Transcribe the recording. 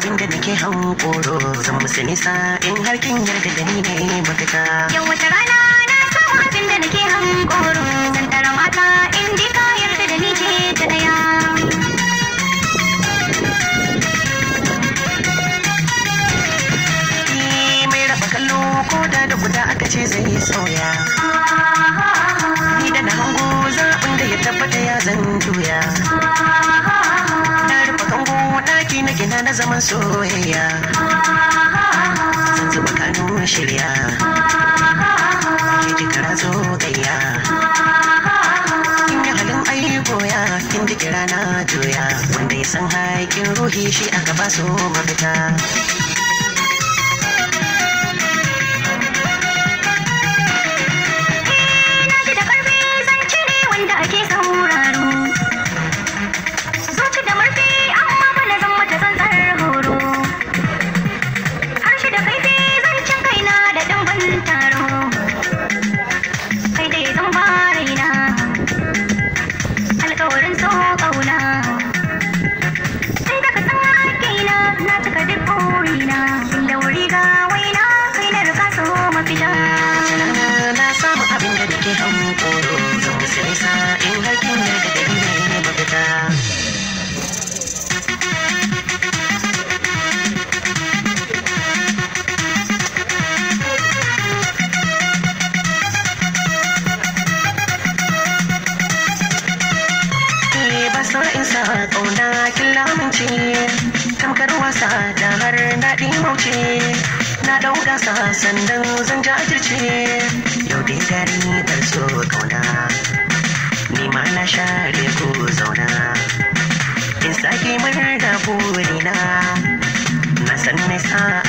abin da nake hankoro zan musu nisa in har kin yarda da ni ne mafita. Yau wata rana na samu abin da nake hankoro zan tara mata in ji ka yarda da ni ce ta daya. Mai raba kallo ko da guda aka ce zai sauya. Ni da na hango zaɓin da ya tabbata ya zan juya. Ɗaki na gina na zaman soyayya zan zuba kanu shirya ke jikara zo gayya in yi halin aikoya in ji kira na juya wanda ya san haƙin ruhi shi aka ba su mafita. Sa'insa ƙauna kin lamunce tamkar wasa da har daɗi mauce na ɗauka sa sandan zan jajirce yau dai gari bar so ƙauna ni ma na share ku zauna in sake murna burina na san nisa